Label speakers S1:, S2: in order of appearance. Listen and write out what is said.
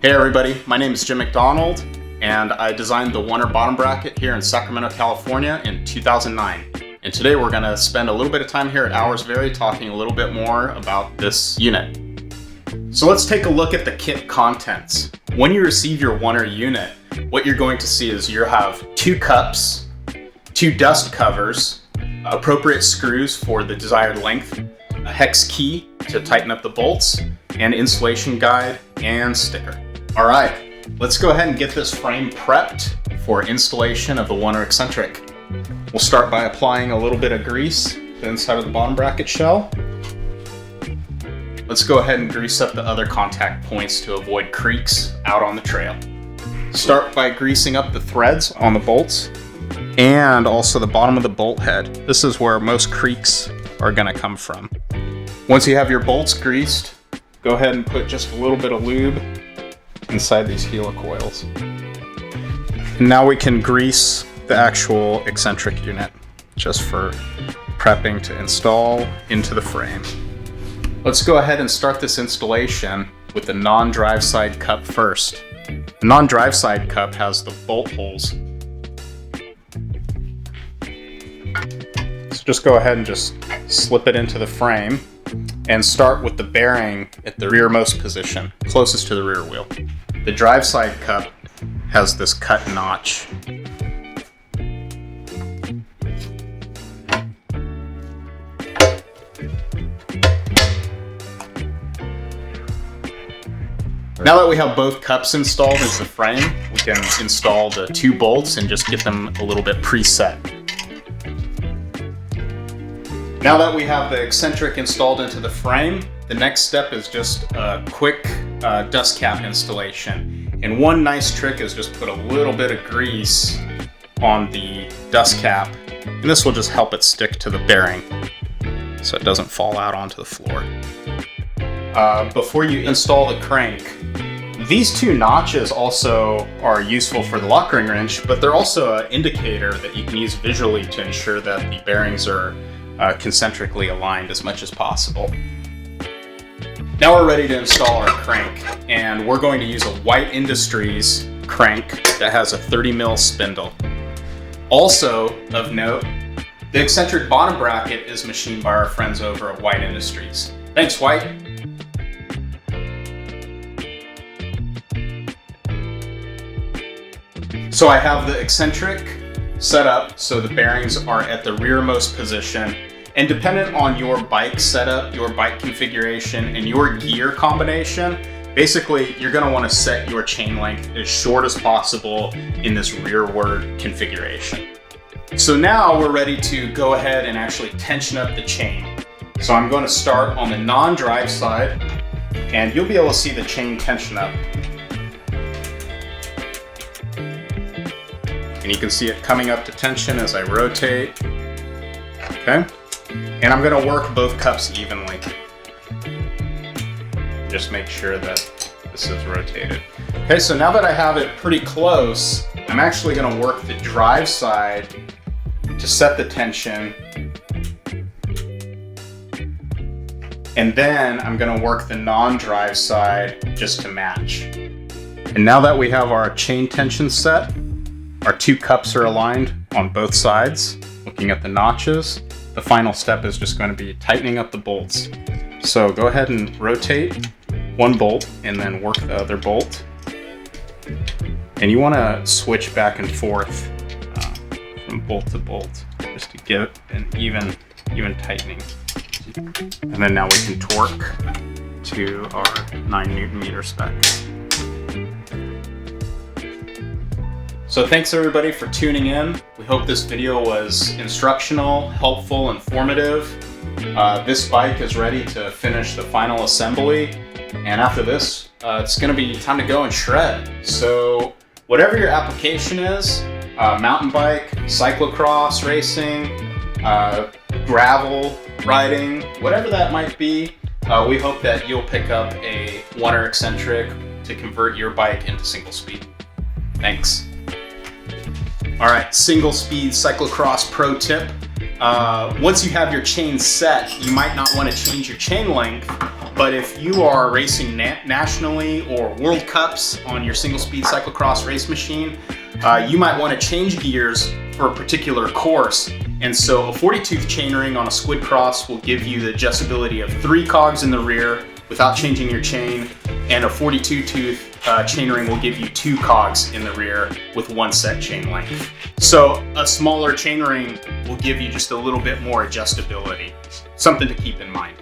S1: Hey everybody, my name is Jim McDonald, and I designed the Oner bottom bracket here in Sacramento, California in 2009. And today we're going to spend a little bit of time here at Hours Vary talking a little bit more about this unit. So let's take a look at the kit contents. When you receive your Oner unit, what you're going to see is you have 2 cups, 2 dust covers, appropriate screws for the desired length, a hex key to tighten up the bolts, and installation guide and sticker. All right, let's go ahead and get this frame prepped for installation of the Oner Eccentric. We'll start by applying a little bit of grease to the inside of the bottom bracket shell. Let's go ahead and grease up the other contact points to avoid creaks out on the trail. Start by greasing up the threads on the bolts and also the bottom of the bolt head. This is where most creaks are going to come from. Once you have your bolts greased, go ahead and put just a little bit of lube inside these helicoils. And now we can grease the actual Eccentric unit just for prepping to install into the frame. Let's go ahead and start this installation with the non-drive side cup first. The non-drive side cup has the bolt holes. So just go ahead and just slip it into the frame and start with the bearing at the rearmost position, closest to the rear wheel. The drive side cup has this cut notch. Now that we have both cups installed into the frame, we can install the 2 bolts and just get them a little bit preset. Now that we have the Eccentric installed into the frame, the next step is just a quick dust cap installation. And one nice trick is just put a little bit of grease on the dust cap, and this will just help it stick to the bearing so it doesn't fall out onto the floor. Before you install the crank, these 2 notches also are useful for the lock ring wrench, but they're also an indicator that you can use visually to ensure that the bearings are concentrically aligned as much as possible. Now we're ready to install our crank, and we're going to use a White Industries crank that has a 30 mil spindle. Also of note, the Eccentric bottom bracket is machined by our friends over at White Industries. Thanks, White. So I have the Eccentric set up so the bearings are at the rearmost position, and dependent on your bike setup, your bike configuration, and your gear combination, basically you're going to want to set your chain length as short as possible in this rearward configuration. So now we're ready to go ahead and actually tension up the chain. So I'm going to start on the non-drive side, and you'll be able to see the chain tension up. And you can see it coming up to tension as I rotate. Okay. And I'm going to work both cups evenly. Just make sure that this is rotated. Okay, so now that I have it pretty close, I'm actually going to work the drive side to set the tension. And then I'm going to work the non-drive side just to match. And now that we have our chain tension set, our 2 cups are aligned on both sides, looking at the notches. The final step is just going to be tightening up the bolts. So go ahead and rotate one bolt and then work the other bolt. And you want to switch back and forth from bolt to bolt just to get an even tightening. And then now we can torque to our 9 Newton meter spec. So thanks everybody for tuning in. We hope this video was instructional, helpful, informative. This bike is ready to finish the final assembly, and after this, it's going to be time to go and shred. So whatever your application is, mountain bike, cyclocross racing, gravel riding, whatever that might be, we hope that you'll pick up a Oner Eccentric to convert your bike into single speed. Thanks. All right, single speed cyclocross pro tip. Once you have your chain set, you might not want to change your chain length, but if you are racing nationally or World Cups on your single speed cyclocross race machine, you might want to change gears for a particular course. And so a 40-tooth chainring on a squid cross will give you the adjustability of 3 cogs in the rear without changing your chain, and a 42-tooth chainring will give you 2 cogs in the rear with 1 set chain length. So a smaller chainring will give you just a little bit more adjustability. Something to keep in mind.